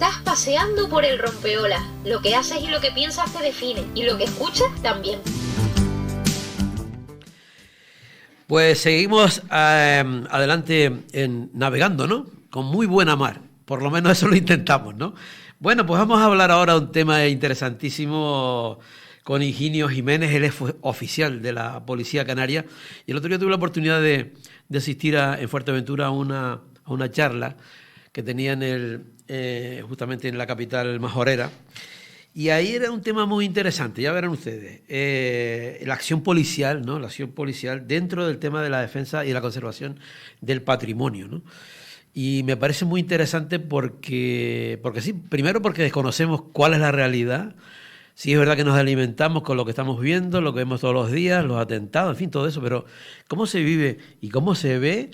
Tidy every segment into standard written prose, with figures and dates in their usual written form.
Estás paseando por el rompeolas. Lo que haces y lo que piensas te define, y lo que escuchas también. Pues seguimos adelante navegando, ¿no? Con muy buena mar. Por lo menos eso lo intentamos, ¿no? Bueno, pues vamos a hablar ahora de un tema interesantísimo con Higinio Jiménez. Él es oficial de la Policía Canaria. Y el otro día tuve la oportunidad de asistir en Fuerteventura a una charla que tenían justamente en la capital majorera. Y ahí era un tema muy interesante, ya verán ustedes, la acción policial, ¿no? La acción policial dentro del tema de la defensa y la conservación del patrimonio, ¿no? Y me parece muy interesante porque sí, primero porque desconocemos cuál es la realidad. Sí es verdad que nos alimentamos con lo que estamos viendo, lo que vemos todos los días, los atentados, en fin, todo eso, pero cómo se vive y cómo se ve,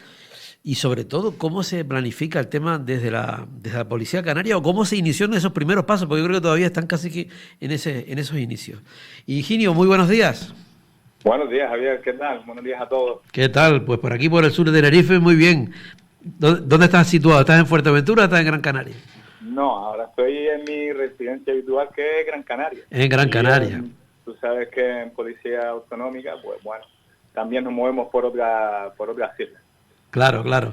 y sobre todo cómo se planifica el tema desde la Policía Canaria, o cómo se inició en esos primeros pasos, porque yo creo que todavía están casi que en esos inicios. Y Higinio, muy buenos días. Buenos días, Javier, ¿qué tal? Buenos días a todos. ¿Qué tal? Pues por aquí, por el sur de Tenerife, muy bien. ¿Dónde estás situado? ¿Estás en Fuerteventura o estás en Gran Canaria? No, ahora estoy en mi residencia habitual, que es Gran Canaria. En Gran Canaria. Tú sabes que en Policía Autonómica, pues bueno, también nos movemos por otras islas. Claro, claro.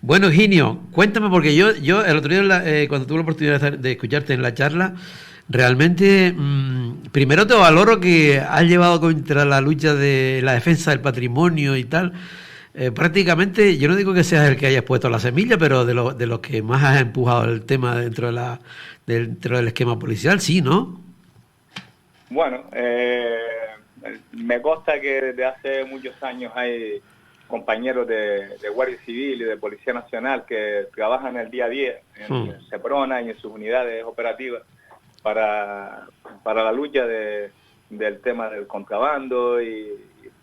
Bueno, Higinio, cuéntame, porque yo el otro día, cuando tuve la oportunidad de escucharte en la charla, realmente, primero te valoro que has llevado contra la lucha de la defensa del patrimonio y tal. Prácticamente, yo no digo que seas el que hayas puesto la semilla, pero de los que más has empujado el tema dentro del esquema policial, sí, ¿no? Bueno, me consta que desde hace muchos años hay compañeros de Guardia Civil y de Policía Nacional que trabajan el día a día en Seprona y en sus unidades operativas para la lucha del tema del contrabando y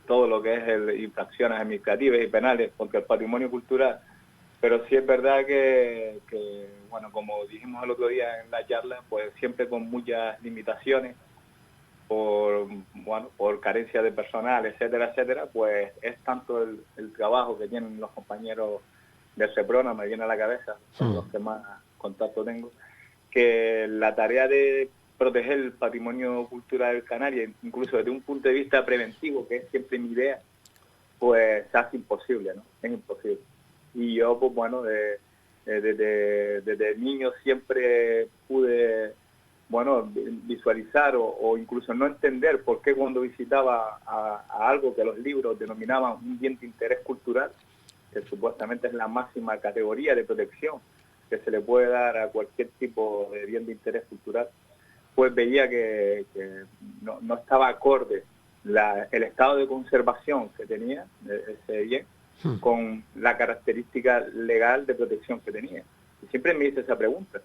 todo lo que es infracciones administrativas y penales contra el patrimonio cultural. Pero sí es verdad que, bueno, como dijimos el otro día en la charla, pues siempre con muchas limitaciones, por carencia de personal, etcétera, etcétera, pues es tanto el trabajo que tienen los compañeros del Seprona, me viene a la cabeza, son los que más contacto tengo, que la tarea de proteger el patrimonio cultural del Canarias, incluso desde un punto de vista preventivo, que es siempre mi idea, pues se hace imposible, ¿no? Es imposible. Y yo, pues bueno, desde niño siempre pude, bueno, visualizar o incluso no entender por qué cuando visitaba a algo que los libros denominaban un bien de interés cultural, que supuestamente es la máxima categoría de protección que se le puede dar a cualquier tipo de bien de interés cultural, pues veía que no estaba acorde el estado de conservación que tenía ese bien con la característica legal de protección que tenía. Y siempre me hice esa pregunta.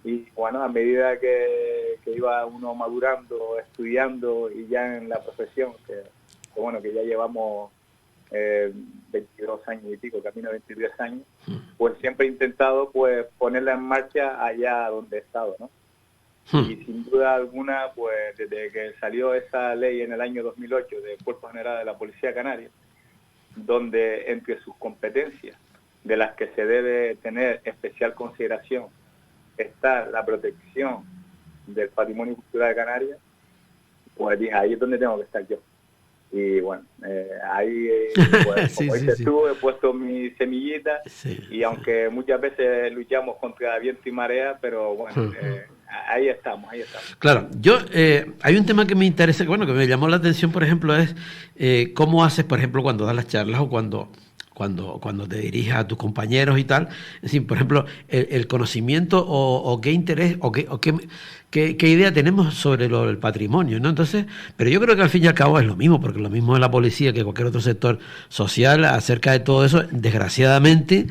Y bueno, a medida que iba uno madurando, estudiando y ya en la profesión, que ya llevamos 22 años y pico, camino a 23 años, pues siempre he intentado pues ponerla en marcha allá donde he estado, ¿no? Y sin duda alguna, pues desde que salió esa ley en el año 2008 del Cuerpo General de la Policía Canaria, donde entre sus competencias de las que se debe tener especial consideración está la protección del patrimonio cultural de Canarias, pues dije, ahí es donde tengo que estar yo. Y bueno, ahí, pues, como dices tú, he puesto mi semillita, y aunque muchas veces luchamos contra viento y marea, pero bueno, ahí estamos. Claro, hay un tema que me interesa, que me llamó la atención, por ejemplo, es cómo haces, por ejemplo, cuando das las charlas o cuando te diriges a tus compañeros y tal. Es decir, por ejemplo, el conocimiento o qué interés o qué idea tenemos sobre el patrimonio, ¿no? Entonces, pero yo creo que al fin y al cabo es lo mismo, porque lo mismo es la policía que cualquier otro sector social acerca de todo eso. Desgraciadamente,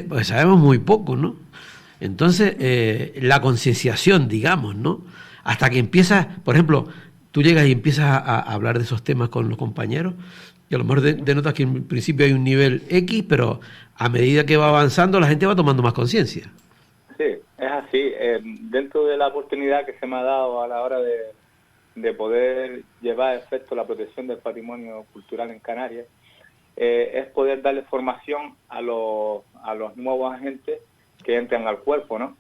pues sabemos muy poco, ¿no? Entonces, la concienciación, digamos, ¿no? Hasta que empiezas, por ejemplo, tú llegas y empiezas a hablar de esos temas con los compañeros, y a lo mejor denotas que en principio hay un nivel X, pero a medida que va avanzando la gente va tomando más conciencia. Sí, es así. Dentro de la oportunidad que se me ha dado a la hora de poder llevar a efecto la protección del patrimonio cultural en Canarias, es poder darle formación a los nuevos agentes que entran al cuerpo, ¿no?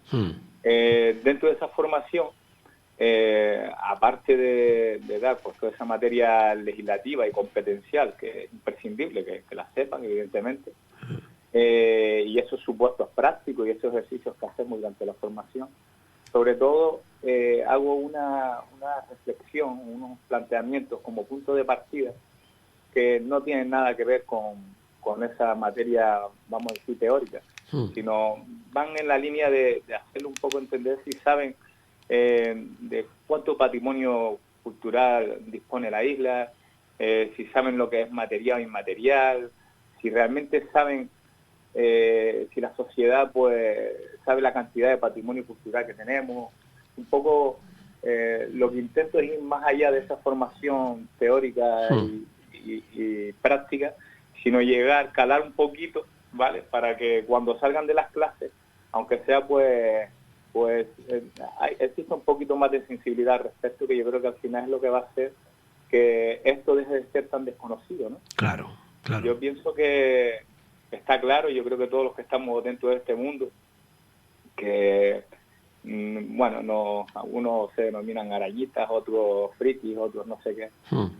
Dentro de esa formación, aparte de dar pues toda esa materia legislativa y competencial, que es imprescindible que la sepan, evidentemente, y esos supuestos prácticos y esos ejercicios que hacemos durante la formación, sobre todo hago una reflexión, unos planteamientos como punto de partida que no tienen nada que ver con esa materia, vamos a decir, teórica, sino van en la línea de hacerlo un poco entender si saben de cuánto patrimonio cultural dispone la isla, si saben lo que es material o inmaterial, si realmente saben si la sociedad pues sabe la cantidad de patrimonio cultural que tenemos. Un poco lo que intento es ir más allá de esa formación teórica y práctica, sino llegar, calar un poquito, ¿vale? Para que cuando salgan de las clases, aunque sea existe un poquito más de sensibilidad al respecto, que yo creo que al final es lo que va a hacer que esto deje de ser tan desconocido, ¿no? Claro. Yo pienso que está claro, yo creo que todos los que estamos dentro de este mundo, que algunos se denominan arañitas, otros frikis, otros no sé qué,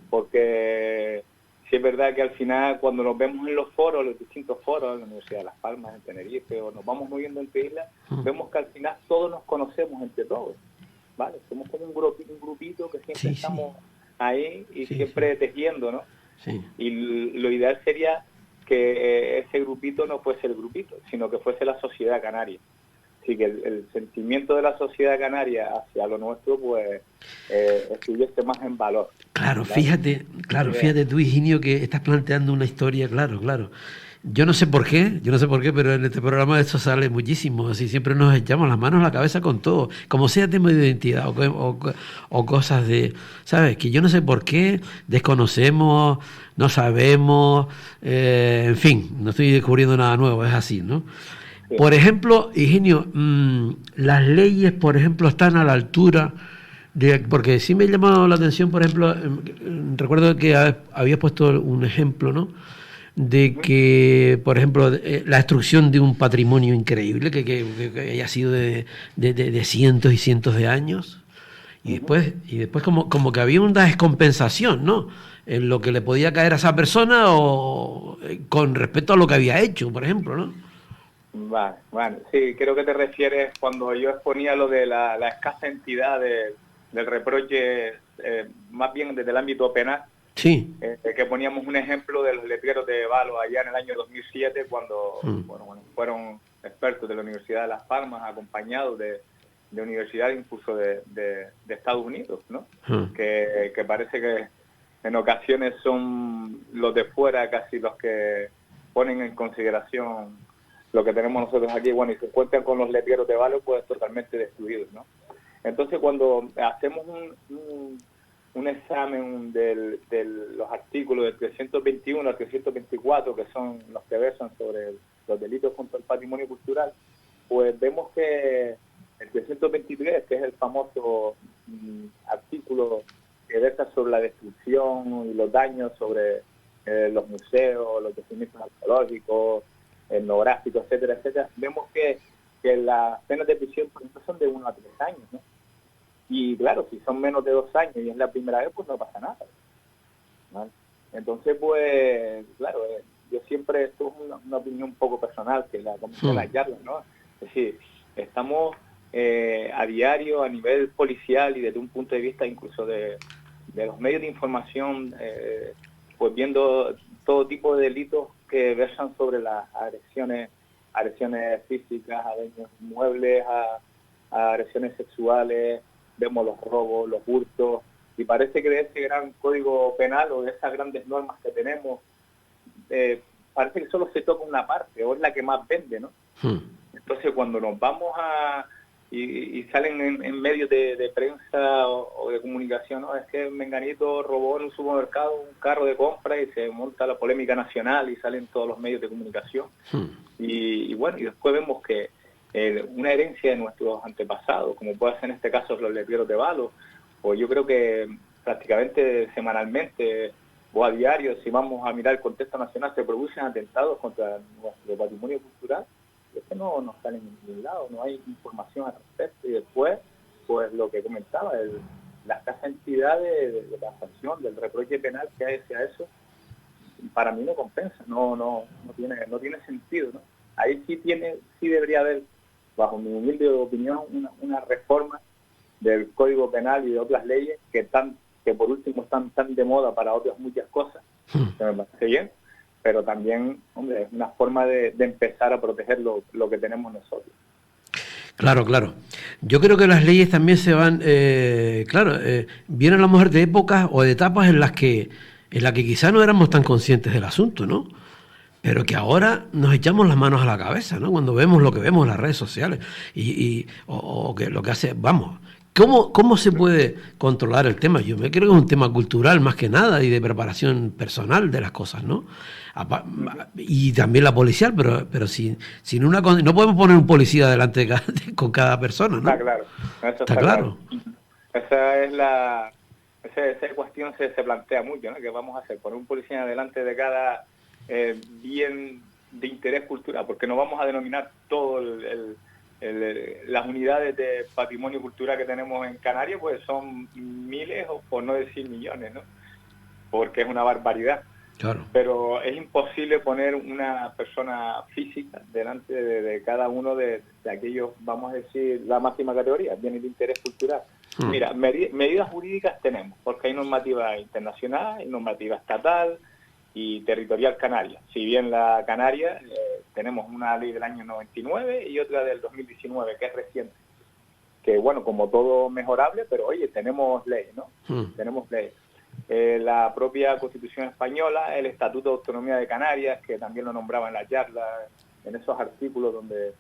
porque sí es verdad que al final cuando nos vemos en los foros, los distintos foros, en la Universidad de Las Palmas, en Tenerife, o nos vamos moviendo entre islas, vemos que al final todos nos conocemos entre todos, ¿vale? Somos como un grupito que siempre estamos ahí y siempre tejiendo, ¿no? Sí. Y lo ideal sería que ese grupito no fuese el grupito, sino que fuese la sociedad canaria. Así que el sentimiento de la sociedad canaria hacia lo nuestro, pues, estuviese más en valor. Claro, ¿vale? fíjate tú, Higinio, que estás planteando una historia, claro. Yo no sé por qué, pero en este programa eso sale muchísimo, así siempre nos echamos las manos a la cabeza con todo, como sea tema de identidad o cosas de, ¿sabes? Que yo no sé por qué, desconocemos, no sabemos, en fin, no estoy descubriendo nada nuevo, es así, ¿no? Sí. Por ejemplo, Higinio, las leyes, por ejemplo, están a la altura porque sí me ha llamado la atención, por ejemplo, recuerdo que habías puesto un ejemplo, ¿no? De que, por ejemplo, la destrucción de un patrimonio increíble que haya sido de cientos y cientos de años, y después como que había una descompensación, ¿no? En lo que le podía caer a esa persona o con respecto a lo que había hecho, por ejemplo, ¿no? Vale, sí, creo que te refieres cuando yo exponía lo de la escasa entidad del reproche, más bien desde el ámbito penal. Sí. Que poníamos un ejemplo de los letreros de Valo allá en el año 2007, cuando fueron expertos de la Universidad de Las Palmas, acompañados de universidades incluso de Estados Unidos, ¿no? Que parece que en ocasiones son los de fuera casi los que ponen en consideración lo que tenemos nosotros aquí, y se encuentran con los letreros de Valo, pues totalmente destruidos, ¿no? Entonces cuando hacemos un examen de los artículos del 321 al 324, que son los que versan sobre los delitos contra el patrimonio cultural, pues vemos que el 323, que es el famoso artículo que versa sobre la destrucción y los daños sobre los museos, los yacimientos arqueológicos, etnográficos, etcétera, vemos que las penas de prisión, por ejemplo, son de 1 a 3 años, ¿no? Y claro, si son menos de 2 años y es la primera vez, pues no pasa nada, ¿vale? Entonces, pues, claro, yo siempre, esto es una opinión un poco personal, que la comenté en las charlas, ¿no? Es decir, estamos a diario, a nivel policial y desde un punto de vista incluso de los medios de información, pues viendo todo tipo de delitos que versan sobre las agresiones físicas, a daños inmuebles, a agresiones sexuales. Vemos los robos, los hurtos, y parece que de ese gran código penal o de esas grandes normas que tenemos, parece que solo se toca una parte, o es la que más vende, ¿no? Entonces cuando nos vamos y salen en medios de prensa o de comunicación, ¿no? Es que Menganito robó en un supermercado un carro de compra y se monta la polémica nacional y salen todos los medios de comunicación. Y bueno, y después vemos que una herencia de nuestros antepasados, como puede ser en este caso los letreros de Valo, o yo creo que prácticamente semanalmente o a diario, si vamos a mirar el contexto nacional, se producen atentados contra nuestro patrimonio cultural, es que no sale en ningún lado, no hay información al respecto. Y después, pues lo que comentaba, la escasa entidad de la sanción, del reproche penal que hay hacia eso, para mí no compensa, no tiene sentido, ¿no? Ahí sí debería haber, bajo mi humilde opinión, una reforma del Código Penal y de otras leyes que por último están tan de moda para otras muchas cosas, que me parece bien, pero también, hombre, es una forma de empezar a proteger lo que tenemos nosotros. Claro, claro. Yo creo que las leyes también se van, vienen a lo mejor de épocas o de etapas en las que quizá no éramos tan conscientes del asunto, ¿no? Pero que ahora nos echamos las manos a la cabeza, ¿no? Cuando vemos lo que vemos en las redes sociales o que lo que hace, vamos, ¿cómo se puede controlar el tema? Yo me creo que es un tema cultural más que nada y de preparación personal de las cosas, ¿no? Y también la policial, pero sin no podemos poner un policía delante con cada persona, ¿no? Está claro, eso está claro. Esa cuestión se plantea mucho, ¿no? ¿Qué vamos a hacer? Poner un policía delante de cada bien de interés cultural, porque no vamos a denominar todo las unidades de patrimonio cultural que tenemos en Canarias, pues son miles o por no decir millones, ¿no? Porque es una barbaridad. Claro. Pero es imposible poner una persona física delante de cada uno de aquellos, vamos a decir, la máxima categoría, bienes de interés cultural. Mira, medidas jurídicas tenemos, porque hay normativa internacional, hay normativa estatal y territorial canaria. Si bien la canaria, tenemos una ley del año 99 y otra del 2019, que es reciente. Que, bueno, como todo mejorable, pero oye, tenemos ley, ¿no? Tenemos ley. La propia Constitución española, el Estatuto de Autonomía de Canarias, que también lo nombraba en la charla, en esos artículos donde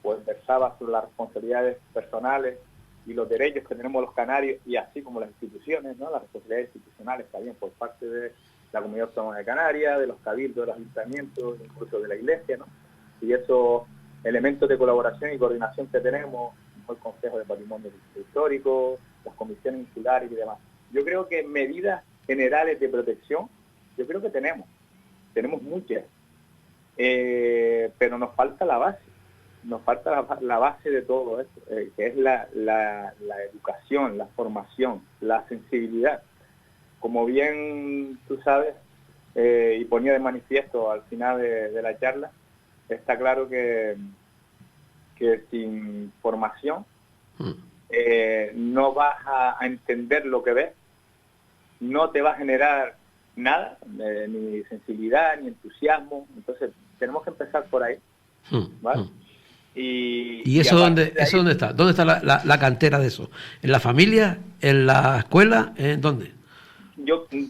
pues versaba sobre las responsabilidades personales y los derechos que tenemos los canarios, y así como las instituciones, ¿no? Las responsabilidades institucionales también por parte de la Comunidad Autónoma de Canarias, de los cabildos, de los ayuntamientos, incluso de la Iglesia, ¿no? Y esos elementos de colaboración y coordinación que tenemos, como el Consejo de Patrimonio Histórico, las comisiones insulares y demás. Yo creo que medidas generales de protección, yo creo que tenemos muchas, pero nos falta la base, la base de todo esto, que es la educación, la formación, la sensibilidad. Como bien tú sabes, y ponía de manifiesto al final de la charla, está claro que sin formación no vas a entender lo que ves, no te va a generar nada, ni sensibilidad, ni entusiasmo. Entonces tenemos que empezar por ahí, ¿vale? ¿Y eso dónde está? ¿Dónde está la cantera de eso? ¿En la familia? ¿En la escuela? ¿En dónde?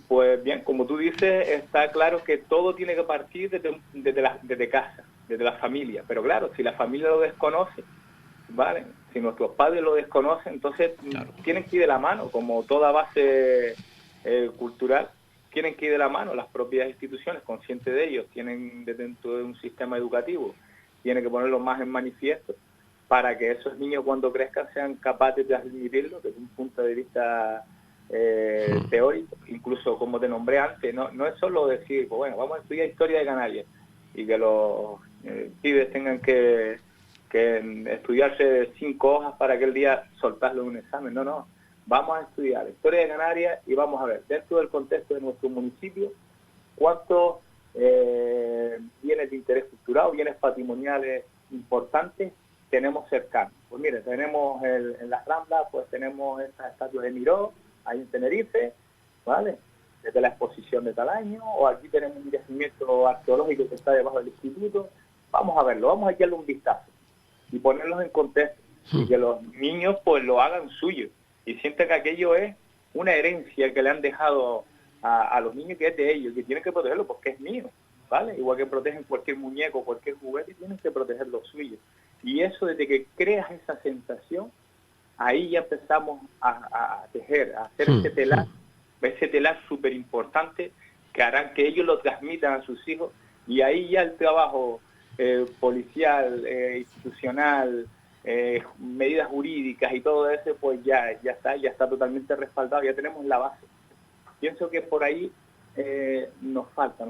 Pues bien, como tú dices, está claro que todo tiene que partir desde casa, desde la familia. Pero claro, si la familia lo desconoce, ¿vale? Si nuestros padres lo desconocen, entonces claro, tienen que ir de la mano, como toda base cultural, tienen que ir de la mano las propias instituciones, conscientes de ellos, tienen dentro de un sistema educativo, tienen que ponerlo más en manifiesto para que esos niños cuando crezcan sean capaces de admitirlo desde un punto de vista teórico. Incluso como te nombré antes, no es solo decir, pues bueno, vamos a estudiar historia de Canarias y que los pibes tengan que estudiarse 5 hojas para aquel día soltarlo en un examen. No, vamos a estudiar historia de Canarias y vamos a ver, dentro del contexto de nuestro municipio, cuántos bienes de interés cultural, bienes patrimoniales importantes tenemos cercanos. Pues mire, tenemos en las Ramblas, pues tenemos esta estatua de Miró, ahí en Tenerife, ¿vale? Desde la exposición de tal año, o aquí tenemos un yacimiento arqueológico que está debajo del instituto. Vamos a verlo, vamos a echarle un vistazo y ponerlos en contexto, y que los niños pues lo hagan suyo y sienten que aquello es una herencia que le han dejado a los niños, que es de ellos, que tienen que protegerlo porque es mío, ¿vale? Igual que protegen cualquier muñeco, cualquier juguete, tienen que proteger lo suyo. Y eso, desde que creas esa sensación, ahí ya empezamos a tejer, a hacer ese telar súper importante que harán que ellos lo transmitan a sus hijos, y ahí ya el trabajo policial, institucional, medidas jurídicas y todo eso, pues ya está totalmente respaldado, ya tenemos la base. Pienso que por ahí nos falta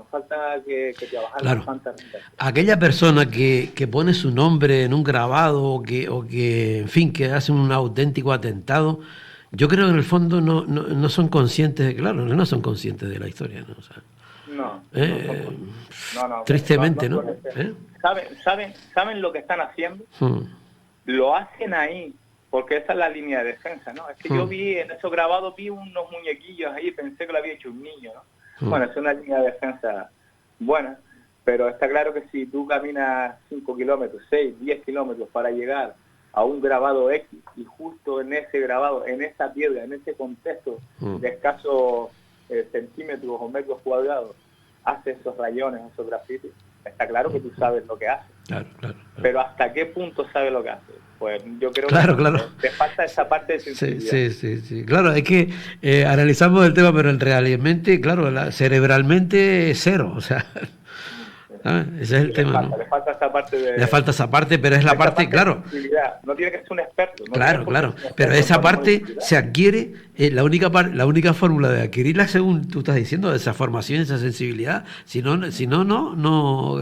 que trabajar Claro. bastante. Aquella persona que pone su nombre en un grabado o que, en fin, que hace un auténtico atentado, yo creo que en el fondo no son conscientes, claro, no son conscientes de la historia, ¿no? O sea, No, eh, no, tristemente, ¿no? puede ser. ¿Eh? Saben lo que están haciendo, Mm, lo hacen ahí, porque esa es la línea de defensa, ¿no? Es que yo vi en esos grabados, vi unos muñequillos ahí, pensé que lo había hecho un niño, ¿no? Bueno, es una línea de defensa buena, pero está claro que si tú caminas 5 kilómetros, 6, 10 kilómetros para llegar a un grabado X, y justo en ese grabado, en esa piedra, en ese contexto de escasos centímetros o metros cuadrados, hace esos rayones, esos grafitis, está claro que tú sabes lo que haces. claro. Pero ¿hasta qué punto sabe lo que hace? Pues yo creo Claro, que claro. te falta esa parte de sensibilidad. Sí. Claro, es que analizamos el tema, pero realmente, claro, cerebralmente cero, o sea, ¿sabes? Ese es el tema, ¿no? Le falta esa parte de... Le falta esa parte, pero es la parte, de claro. sensibilidad. No tiene que ser un experto. No Claro, tiene por qué claro. ser un experto Pero en esa patrimonio parte cultural. se adquiere, la única fórmula de adquirirla, según tú estás diciendo, esa formación, esa sensibilidad. Si no, no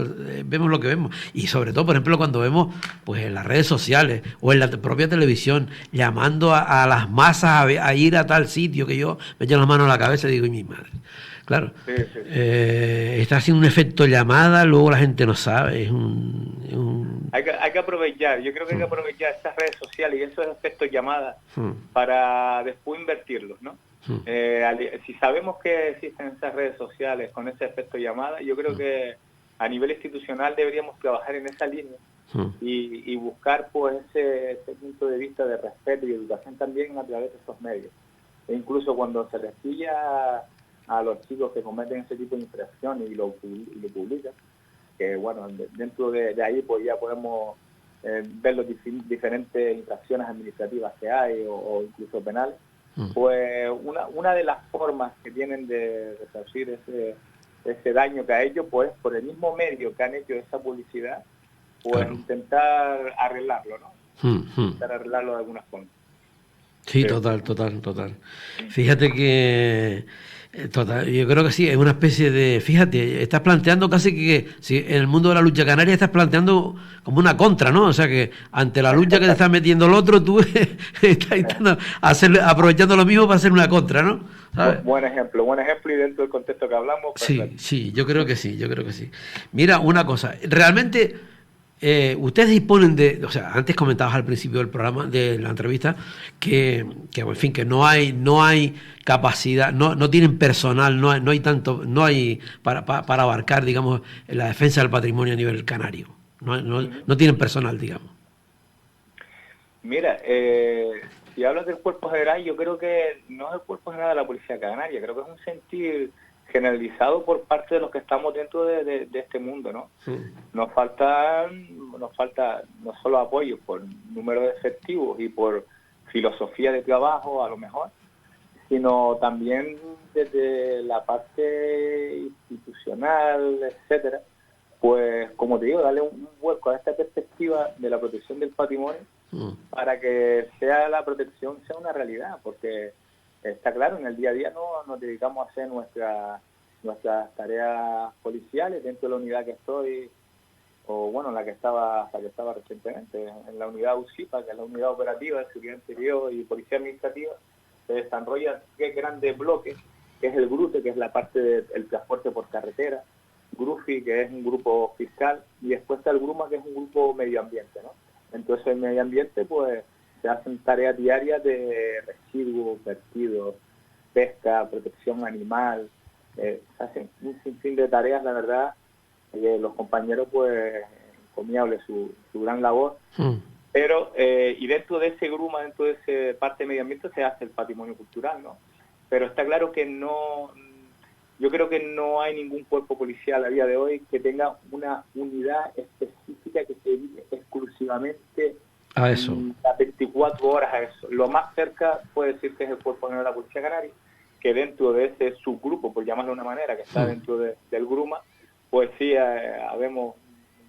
vemos lo que vemos. Y sobre todo, por ejemplo, cuando vemos pues en las redes sociales o en la propia televisión, llamando a las masas a ir a tal sitio, que yo me echo las manos a la cabeza y digo, y mi madre. Claro, Sí. está haciendo un efecto llamada, luego la gente no sabe, es Hay que aprovechar, yo creo que hay que aprovechar estas redes sociales y esos efectos llamadas para después invertirlos, ¿no? Si sabemos que existen esas redes sociales con ese efecto llamada, yo creo que a nivel institucional deberíamos trabajar en esa línea y buscar pues ese punto de vista de respeto y educación también a través de esos medios. E incluso cuando se les pilla a los chicos que cometen ese tipo de infracciones y lo publican, que bueno, dentro de ahí pues ya podemos ver las diferentes infracciones administrativas que hay o incluso penales, pues una de las formas que tienen de resarcir ese daño que ha hecho, pues por el mismo medio que han hecho esa publicidad, pues claro. intentar arreglarlo, ¿no? Intentar arreglarlo de alguna forma. Sí, total. Fíjate que yo creo que sí, es una especie de, fíjate, estás planteando casi que si en el mundo de la lucha canaria estás planteando como una contra, ¿no? O sea que ante la lucha que te está metiendo el otro, tú estás intentando aprovechando lo mismo para hacer una contra, ¿no? ¿Sabes? Buen ejemplo y dentro del contexto que hablamos. Perfecto. Sí, yo creo que sí. Mira, una cosa, realmente ustedes disponen de, o sea, antes comentabas al principio del programa, de la entrevista, que en fin, que no hay capacidad, no tienen personal, no hay para abarcar, digamos, la defensa del patrimonio a nivel canario. No tienen personal, digamos. Mira, si hablas del cuerpo general, yo creo que no es el cuerpo general de la Policía Canaria, creo que es un sentir generalizado por parte de los que estamos dentro de este mundo, ¿no? Nos falta no solo apoyo por número de efectivos y por filosofía de trabajo, a lo mejor, sino también desde la parte institucional, etcétera, pues como te digo, darle un vuelco a esta perspectiva de la protección del patrimonio para que la protección sea una realidad, porque está claro, en el día a día no nos dedicamos a hacer nuestras tareas policiales dentro de la unidad que estoy, o bueno, la que estaba recientemente, en la unidad UCIPA, que es la unidad operativa de seguridad interior y policía administrativa. Se desarrollan 3 grandes bloques, que es el GRUTE, que es la parte del transporte por carretera, GRUFI, que es un grupo fiscal, y después está el GRUMA, que es un grupo medio ambiente, ¿no? Entonces, en medio ambiente, pues, se hacen tareas diarias de residuos, vertidos, pesca, protección animal, se hacen un sinfín de tareas, la verdad, los compañeros, pues, encomiable su gran labor. Pero, y dentro de ese GRUMA, dentro de esa parte de medio ambiente, se hace el patrimonio cultural, ¿no? Pero está claro que yo creo que no hay ningún cuerpo policial a día de hoy que tenga una unidad específica que se dedique exclusivamente a eso, las 24 horas a eso. Lo más cerca puede decir que es el Cuerpo General de la Policía Canaria, que dentro de ese subgrupo, por llamarlo de una manera, que está dentro del GRUMA, pues sí, habemos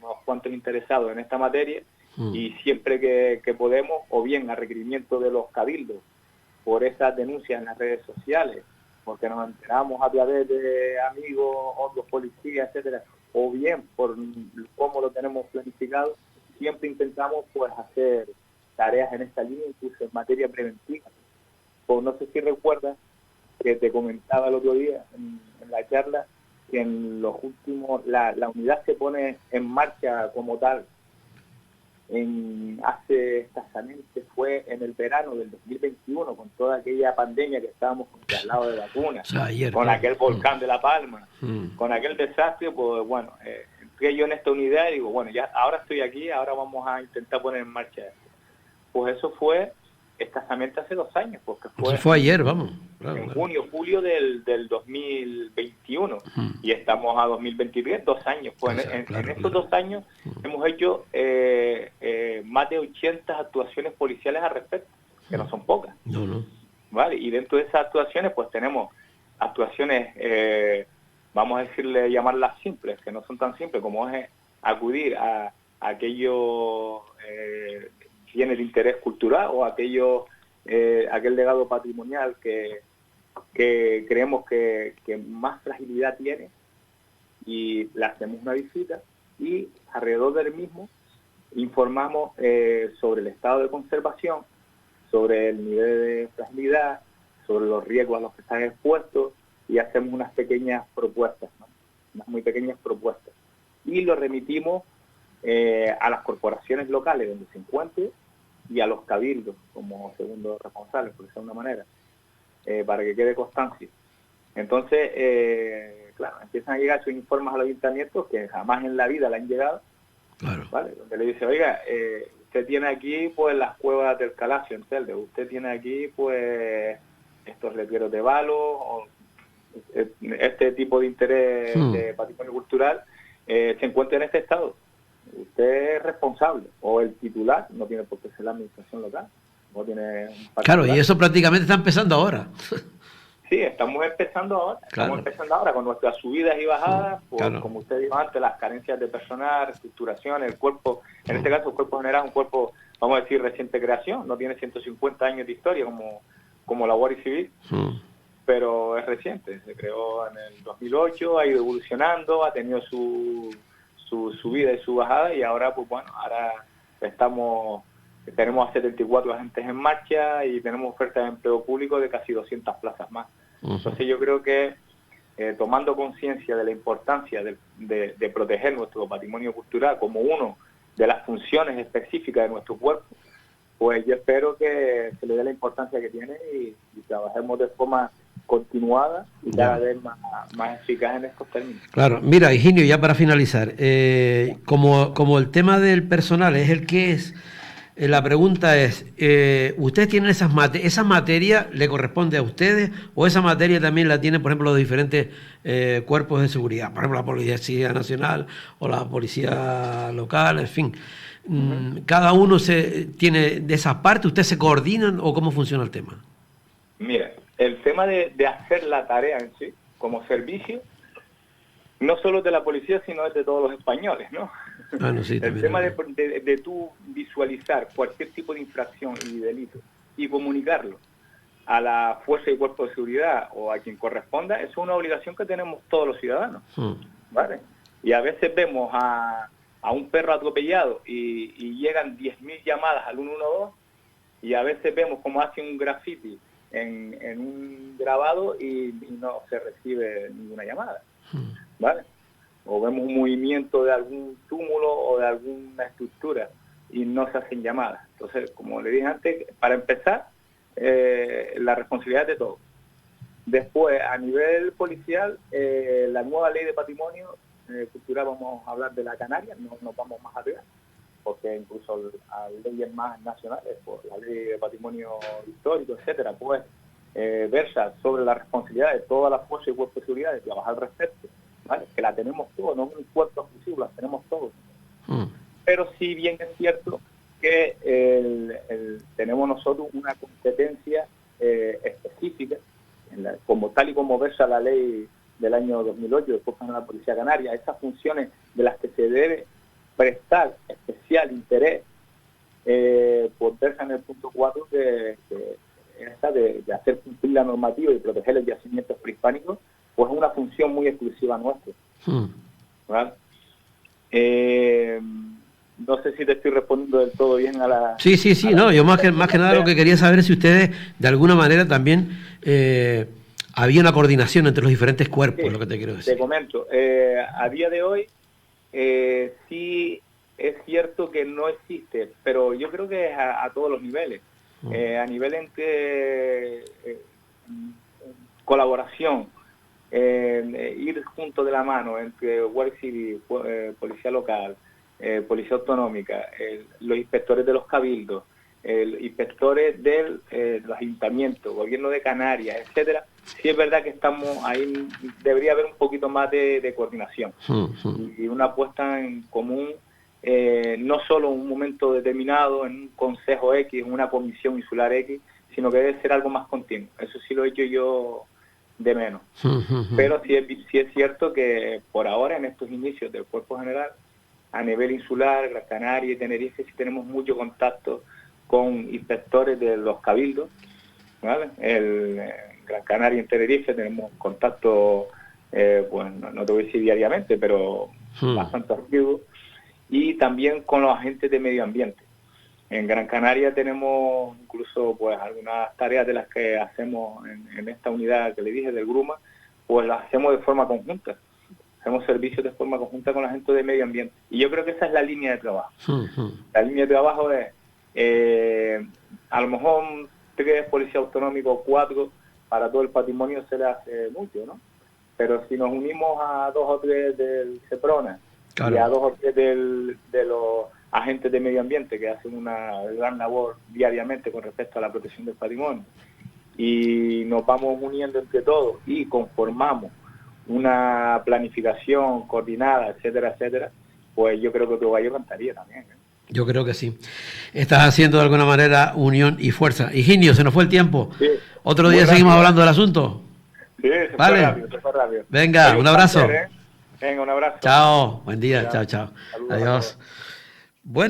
unos cuantos interesados en esta materia, y siempre que podemos, o bien a requerimiento de los cabildos por esas denuncias en las redes sociales, porque nos enteramos a través de amigos, otros policías, etcétera, o bien por cómo lo tenemos planificado, siempre intentamos pues hacer tareas en esta línea, incluso en materia preventiva. Pues no sé si recuerdas que te comentaba el otro día en la charla que en los últimos, la unidad se pone en marcha como tal hace escasamente, fue en el verano del 2021, con toda aquella pandemia que estábamos con traslado de vacunas, O sea, ayer, con claro. aquel volcán de La Palma, con aquel desastre. Pues bueno, entré yo en esta unidad y digo, bueno, ya ahora estoy aquí, ahora vamos a intentar poner en marcha esto. Pues eso fue escasamente hace 2 años, porque Eso fue ayer, vamos. Claro, en claro. junio, julio del 2021, y estamos a 2023, 2 años. Pues en estos 2 años hemos hecho más de 80 actuaciones policiales al respecto, que no son pocas. No. ¿Vale? Y dentro de esas actuaciones pues tenemos actuaciones, vamos a decirle, llamarlas simples, que no son tan simples, como es acudir a aquellos bienes de interés cultural o aquel legado patrimonial que creemos que más fragilidad tiene, y le hacemos una visita y alrededor del mismo informamos sobre el estado de conservación, sobre el nivel de fragilidad, sobre los riesgos a los que están expuestos, y hacemos unas pequeñas propuestas, ¿no? Unas muy pequeñas propuestas. Y lo remitimos a las corporaciones locales donde se encuentre y a los cabildos como segundo responsables, por decirlo de una manera, para que quede constancia. Entonces, claro, empiezan a llegar esos informes a los ayuntamientos que jamás en la vida le han llegado, Claro. ¿vale? Donde le dice, oiga, usted tiene aquí pues las cuevas del Calacio en Telde, usted tiene aquí pues estos letreros de Valo, o este tipo de interés de patrimonio cultural se encuentra en este estado. Usted es responsable, o el titular, no tiene por qué ser la administración local, no tiene un particular. Claro, y eso prácticamente está empezando ahora. Sí, estamos empezando ahora con nuestras subidas y bajadas, pues, claro. Como usted dijo antes, las carencias de personal, reestructuración, el cuerpo, en este caso el cuerpo general es un cuerpo, vamos a decir, reciente creación, no tiene 150 años de historia como la Guardia Civil, pero es reciente, se creó en el 2008, ha ido evolucionando, ha tenido su subida y su bajada, y ahora, pues bueno, tenemos a 74 agentes en marcha y tenemos ofertas de empleo público de casi 200 plazas más. Entonces yo creo que tomando conciencia de la importancia de proteger nuestro patrimonio cultural como uno de las funciones específicas de nuestro cuerpo, pues yo espero que se le dé la importancia que tiene y trabajemos de forma continuada y cada vez más eficaz en estos términos. Claro, mira, Higinio, ya para finalizar, como el tema del personal es el que es, la pregunta es, ¿ustedes tienen esa materia le corresponde a ustedes, o esa materia también la tienen, por ejemplo, los diferentes cuerpos de seguridad, por ejemplo, la Policía Nacional o la Policía Local, en fin? ¿Cada uno tiene de esas partes? ¿Ustedes se coordinan o cómo funciona el tema? Mira, el tema de hacer la tarea en sí, como servicio, no solo es de la policía, sino es de todos los españoles, ¿no? Bueno, sí, el tema de tú visualizar cualquier tipo de infracción y delito y comunicarlo a la fuerza y cuerpo de seguridad o a quien corresponda, es una obligación que tenemos todos los ciudadanos, ¿vale? Y a veces vemos a un perro atropellado y llegan 10.000 llamadas al 112, y a veces vemos cómo hacen un graffiti en un grabado y no se recibe ninguna llamada, ¿vale? O vemos un movimiento de algún túmulo o de alguna estructura y no se hacen llamadas. Entonces, como le dije antes, para empezar, la responsabilidad es de todos. Después, a nivel policial, la nueva ley de patrimonio cultural, vamos a hablar de la Canaria, no nos vamos más arriba, porque incluso a leyes más nacionales, por la ley de patrimonio histórico, etcétera, pues versa sobre la responsabilidad de todas las fuerzas y cuerpos de seguridad de trabajar al respecto, ¿vale? Que la tenemos todos, no es un cuerpo exclusivo, la tenemos todos. Pero sí bien es cierto que tenemos nosotros una competencia específica, como tal y como versa la ley del año 2008 de Fuerza de la Policía Canaria, esas funciones de las que se debe prestar especial interés, por verse en el punto 4 que esa de hacer cumplir la normativa y proteger los yacimientos prehispánicos, pues es una función muy exclusiva nuestra. ¿Vale? No sé si te estoy respondiendo del todo bien a la... Sí, no, yo más que nada lo que quería saber es si ustedes, de alguna manera, también había una coordinación entre los diferentes cuerpos, Sí, lo que te quiero decir. te comento, a día de hoy sí es cierto que no existe, pero yo creo que es a todos los niveles. A nivel entre colaboración, ir junto de la mano entre Guardia Civil, Policía Local, Policía Autonómica, los inspectores de los cabildos, inspectores del ayuntamiento, gobierno de Canarias, etcétera. Sí es verdad que estamos ahí, debería haber un poquito más de coordinación y una puesta en común, no solo en un momento determinado, en un consejo X, en una comisión insular X, sino que debe ser algo más continuo. Eso sí lo he hecho yo de menos. Pero sí es cierto que por ahora, en estos inicios del Cuerpo General, a nivel insular, Gran Canaria y Tenerife, sí tenemos mucho contacto con inspectores de los cabildos, ¿vale? En Gran Canaria y en Tenerife tenemos contacto, pues no te voy a decir diariamente, pero bastante activo, y también con los agentes de medio ambiente. En Gran Canaria tenemos incluso pues algunas tareas de las que hacemos en esta unidad que le dije del Gruma, pues las hacemos de forma conjunta. Hacemos servicios de forma conjunta con la gente de medio ambiente. Y yo creo que esa es la línea de trabajo. La línea de trabajo es, a lo mejor 3 policías autonómicos, 4, para todo el patrimonio se le hace mucho, ¿no? Pero si nos unimos a 2 o 3 del CEPRONA, claro, y a 2 o 3 de los agentes de medio ambiente que hacen una gran labor diariamente con respecto a la protección del patrimonio, y nos vamos uniendo entre todos y conformamos una planificación coordinada, etcétera, etcétera, pues yo creo que Tobayo cantaría también, ¿eh? Yo creo que sí. Estás haciendo de alguna manera unión y fuerza. Higinio, se nos fue el tiempo. Sí. Otro día seguimos hablando del asunto. Sí, ¿Vale? se fue rápido. Venga, un abrazo. Venga, un abrazo. Chao, buen día, Chao. chao. Saludos. Adiós. Bueno.